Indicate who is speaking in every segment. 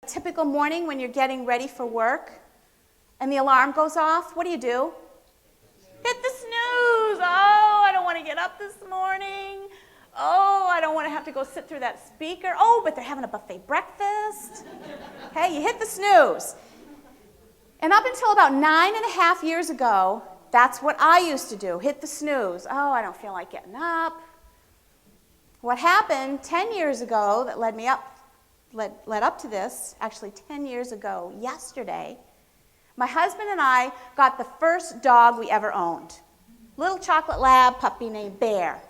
Speaker 1: Typical morning when you're getting ready for work and the alarm goes off, what do? Hit the snooze. Oh, I don't want to get up this morning. Oh, I don't want to have to go sit through that speaker. Oh, but they're having a buffet breakfast. Okay, you hit the snooze. And up until about 9.5 years ago, that's what I used to do, hit the snooze. Oh, I don't feel like getting up. What happened 10 years ago that led up to this, actually 10 years ago yesterday, my husband and I got the first dog we ever owned. Little chocolate lab puppy named Bear.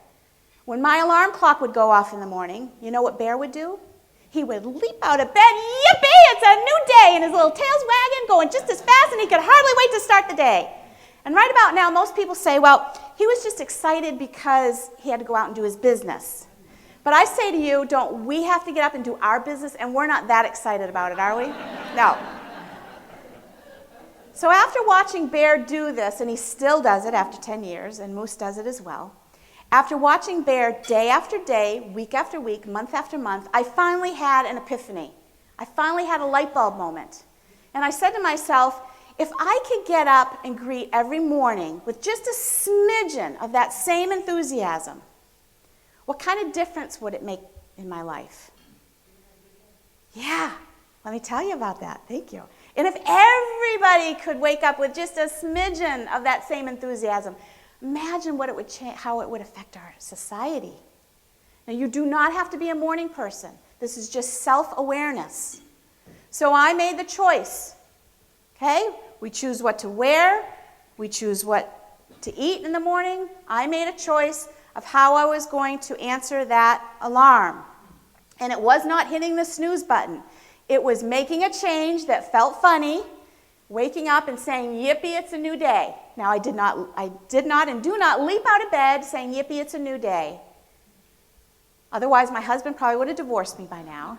Speaker 1: When my alarm clock would go off in the morning, you know what Bear would do? He would leap out of bed, yippee, it's a new day, and his little tail's wagging, going just as fast, and he could hardly wait to start the day. And right about now, most people say, well, he was just excited because he had to go out and do his business. But I say to you, don't we have to get up and do our business, and we're not that excited about it, are we? No. So after watching Bear do this, and he still does it after 10 years, and Moose does it as well, after watching Bear day after day, week after week, month after month, I finally had an epiphany. I finally had a light bulb moment. And I said to myself, if I could get up and greet every morning with just a smidgen of that same enthusiasm, what kind of difference would it make in my life? Yeah, let me tell you about that. Thank you. And if everybody could wake up with just a smidgen of that same enthusiasm, imagine what it would how it would affect our society. Now, you do not have to be a morning person. This is just self-awareness. So I made the choice. Okay? We choose what to wear. We choose what to eat in the morning. I made a choice of how I was going to answer that alarm. And it was not hitting the snooze button. It was making a change that felt funny, waking up and saying, yippee, it's a new day. Now, I did not and do not leap out of bed saying, yippee, it's a new day. Otherwise, my husband probably would have divorced me by now.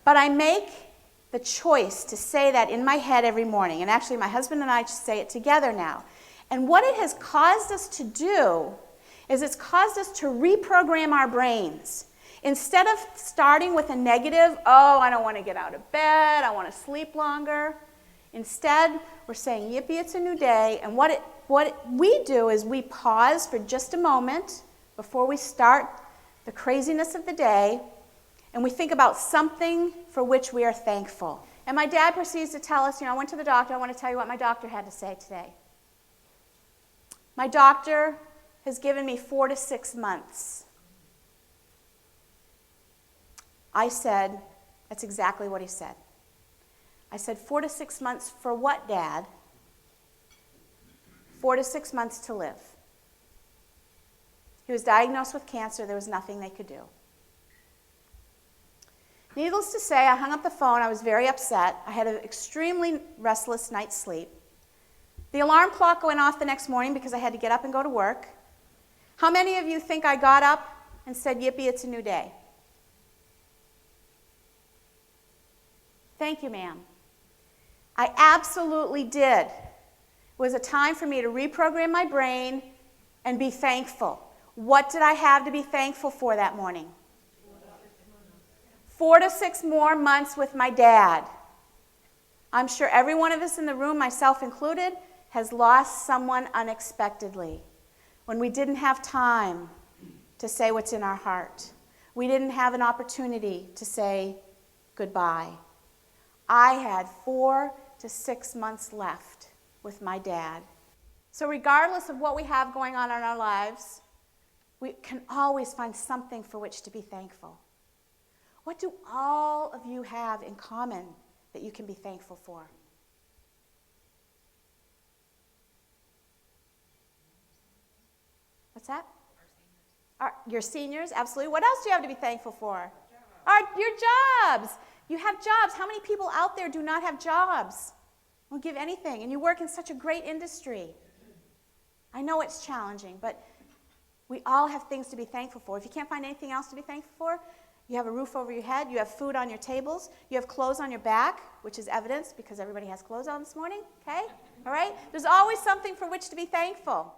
Speaker 1: But I make the choice to say that in my head every morning. And actually, my husband and I say it together now. And what it has caused us to do is it's caused us to reprogram our brains. Instead of starting with a negative, oh, I don't want to get out of bed, I want to sleep longer. Instead, we're saying, yippee, it's a new day. And what we do is we pause for just a moment before we start the craziness of the day, and we think about something for which we are thankful. And my dad proceeds to tell us, I went to the doctor, I want to tell you what my doctor had to say today. My doctor has given me 4 to 6 months. I said, that's exactly what he said. I said, 4 to 6 months for what, Dad? 4 to 6 months to live. He was diagnosed with cancer. There was nothing they could do. Needless to say, I hung up the phone. I was very upset. I had an extremely restless night's sleep. The alarm clock went off the next morning because I had to get up and go to work. How many of you think I got up and said, yippee, it's a new day? Thank you, ma'am. I absolutely did. It was a time for me to reprogram my brain and be thankful. What did I have to be thankful for that morning? 4 to 6 more months with my dad. I'm sure every one of us in the room, myself included, has lost someone unexpectedly. When we didn't have time to say what's in our heart. We didn't have an opportunity to say goodbye. I had 4 to 6 months left with my dad. So regardless of what we have going on in our lives, we can always find something for which to be thankful. What do all of you have in common that you can be thankful for? What's that? Your seniors, absolutely. What else do you have to be thankful for? Your jobs. You have jobs. How many people out there do not have jobs? Won't give anything. And you work in such a great industry. I know it's challenging, but we all have things to be thankful for. If you can't find anything else to be thankful for, you have a roof over your head, you have food on your tables, you have clothes on your back, which is evidence because everybody has clothes on this morning, okay? All right? There's always something for which to be thankful.